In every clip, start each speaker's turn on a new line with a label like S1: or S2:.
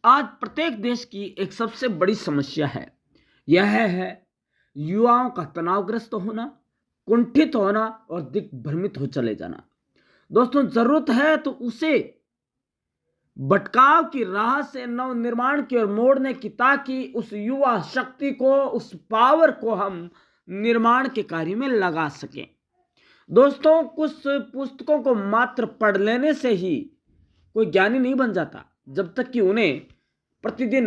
S1: आज प्रत्येक देश की एक सबसे बड़ी समस्या है। यह है युवाओं का तनावग्रस्त होना, कुंठित होना और दिग्भ्रमित हो चले जाना। दोस्तों, जरूरत है तो उसे भटकाव की राह से नव निर्माण की ओर मोड़ने की, ताकि उस युवा शक्ति को, उस पावर को हम निर्माण के कार्य में लगा सकें। दोस्तों, कुछ पुस्तकों को मात्र पढ़ लेने से ही कोई ज्ञानी नहीं बन जाता, जब तक कि उन्हें प्रतिदिन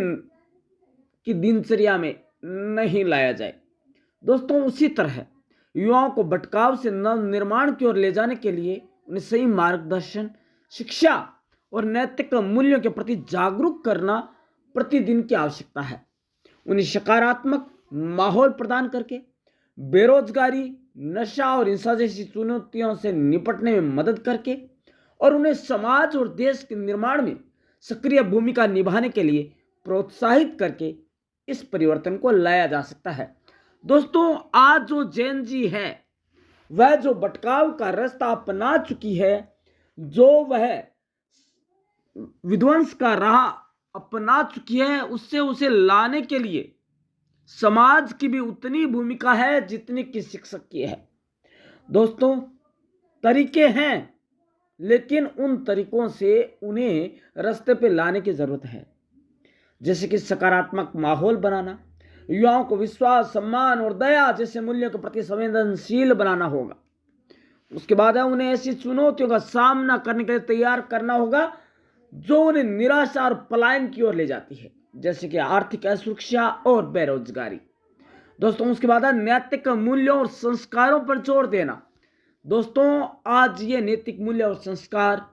S1: की दिनचर्या में नहीं लाया जाए। दोस्तों, उसी तरह युवाओं को भटकाव से नव निर्माण की ओर ले जाने के लिए उन्हें सही मार्गदर्शन, शिक्षा और नैतिक मूल्यों के प्रति जागरूक करना प्रतिदिन की आवश्यकता है। उन्हें सकारात्मक माहौल प्रदान करके बेरोजगारी, नशा और हिंसा जैसी चुनौतियों से निपटने में मदद करके और उन्हें समाज और देश के निर्माण में सक्रिय भूमिका निभाने के लिए प्रोत्साहित करके इस परिवर्तन को लाया जा सकता है। दोस्तों, आज जो जेन जी है वह जो भटकाव का रास्ता अपना चुकी है, जो वह विध्वंस का राह अपना चुकी है, उससे उसे लाने के लिए समाज की भी उतनी भूमिका है जितनी कि शिक्षक की है। दोस्तों, तरीके हैं, लेकिन उन तरीकों से उन्हें रास्ते पे लाने की जरूरत है। जैसे कि सकारात्मक माहौल बनाना, युवाओं को विश्वास, सम्मान और दया जैसे मूल्यों के प्रति संवेदनशील बनाना होगा। उसके बाद उन्हें ऐसी चुनौतियों का सामना करने के लिए तैयार करना होगा जो उन्हें निराशा और पलायन की ओर ले जाती है, जैसे कि आर्थिक असुरक्षा और बेरोजगारी। दोस्तों, उसके बाद नैतिक मूल्यों और संस्कारों पर जोर देना। दोस्तों, आज ये नैतिक मूल्य और संस्कार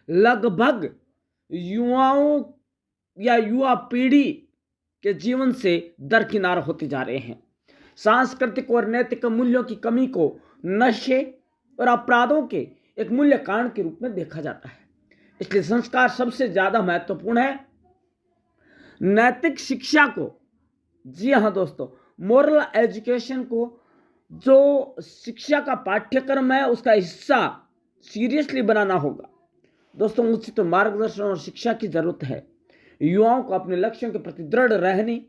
S1: लगभग युवाओं या युवा पीढ़ी के जीवन से दरकिनार होते जा रहे हैं। सांस्कृतिक और नैतिक मूल्यों की कमी को नशे और अपराधों के एक मूल्य कारण के रूप में देखा जाता है। इसलिए संस्कार सबसे ज्यादा महत्वपूर्ण है। नैतिक शिक्षा को, जी हाँ दोस्तों, मोरल एजुकेशन को, जो शिक्षा का पाठ्यक्रम है उसका हिस्सा सीरियसली बनाना होगा। दोस्तों, उचित मार्गदर्शन और शिक्षा की जरूरत है। युवाओं को अपने लक्ष्यों के प्रति दृढ़ रहने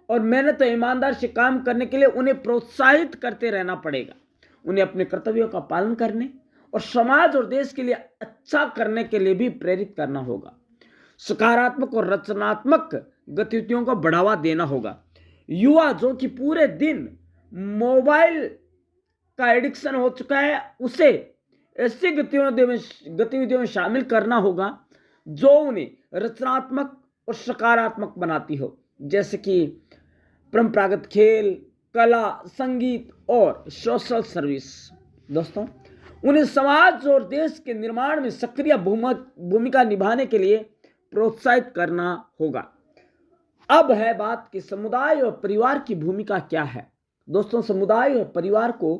S1: और मेहनत और ईमानदार से काम करने के लिए उन्हें प्रोत्साहित करते रहना पड़ेगा। उन्हें अपने कर्तव्यों का पालन करने और समाज और देश के लिए अच्छा करने के लिए भी प्रेरित करना होगा। सकारात्मक और रचनात्मक गतिविधियों को बढ़ावा देना होगा। युवा जो कि पूरे दिन मोबाइल का एडिक्शन हो चुका है, उसे ऐसी गतिविधियों में शामिल करना होगा जो उन्हें रचनात्मक और सकारात्मक बनाती हो, जैसे कि परंपरागत खेल, कला, संगीत और सोशल सर्विस। दोस्तों, उन्हें समाज और देश के निर्माण में सक्रिय भूमिका निभाने के लिए प्रोत्साहित करना होगा। अब है बात कि समुदाय और परिवार की भूमिका क्या है। दोस्तों, समुदाय और परिवार को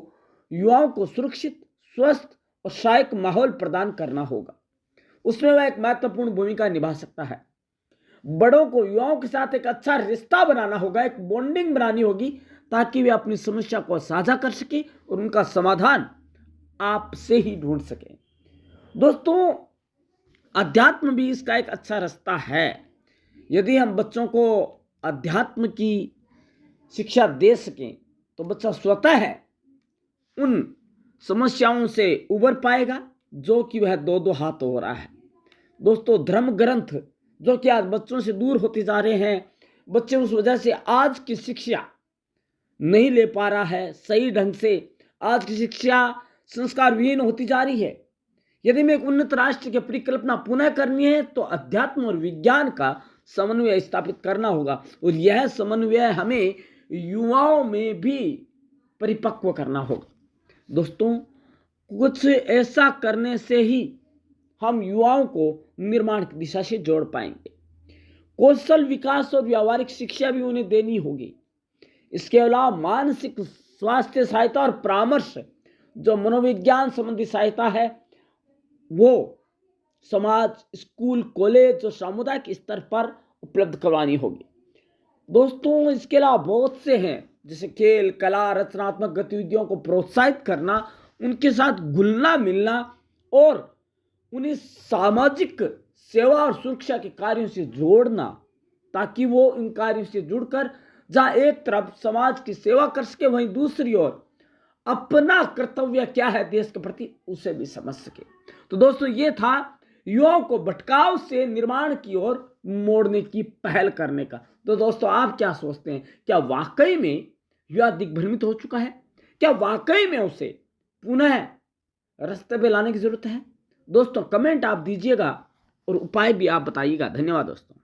S1: युवाओं को सुरक्षित, स्वस्थ और सहायक माहौल प्रदान करना होगा। उसमें वह एक महत्वपूर्ण भूमिका निभा सकता है। बड़ों को युवाओं के साथ एक अच्छा रिश्ता बनाना होगा, एक बॉन्डिंग बनानी होगी, ताकि वे अपनी समस्या को साझा कर सके और उनका समाधान आपसे ही ढूंढ सके। दोस्तों, अध्यात्म भी इसका एक अच्छा रास्ता है। यदि हम बच्चों को अध्यात्म की शिक्षा दे सकें तो बच्चा स्वतः उन समस्याओं से उबर पाएगा जो कि वह दो दो हाथ हो रहा है। दोस्तों, धर्म ग्रंथ जो कि आज बच्चों से दूर होते जा रहे हैं, बच्चे उस वजह से आज की शिक्षा नहीं ले पा रहा है सही ढंग से। आज की शिक्षा संस्कार विहीन होती जा रही है। यदि में एक उन्नत राष्ट्र की परिकल्पना पुनः करनी है तो अध्यात्म और विज्ञान का समन्वय स्थापित करना होगा, और यह समन्वय हमें युवाओं में भी परिपक्व करना होगा। दोस्तों, कुछ ऐसा करने से ही हम युवाओं को निर्माण की दिशा से जोड़ पाएंगे। कौशल विकास और व्यावहारिक शिक्षा भी उन्हें देनी होगी। इसके अलावा मानसिक स्वास्थ्य सहायता और परामर्श, जो मनोविज्ञान संबंधी सहायता है, वो समाज, स्कूल, कॉलेज और सामुदायिक स्तर पर उपलब्ध करवानी होगी। दोस्तों, इसके अलावा बहुत से हैं, जैसे खेल, कला, रचनात्मक गतिविधियों को प्रोत्साहित करना, उनके साथ घुलना मिलना और उन्हें सामाजिक सेवा और सुरक्षा के कार्यों से जोड़ना ताकि वो इन कार्यों से जुड़कर जहां एक तरफ समाज की सेवा कर सके, वहीं दूसरी ओर अपना कर्तव्य क्या है देश के प्रति उसे भी समझ सके। तो दोस्तों, ये था युवाओं को भटकाव से निर्माण की ओर मोड़ने की पहल करने का। तो दोस्तों, आप क्या सोचते हैं? क्या वाकई में युवा दिग्भ्रमित हो चुका है? क्या वाकई में उसे पुनः रास्ते पे लाने की जरूरत है? दोस्तों, कमेंट आप दीजिएगा और उपाय भी आप बताइएगा। धन्यवाद दोस्तों।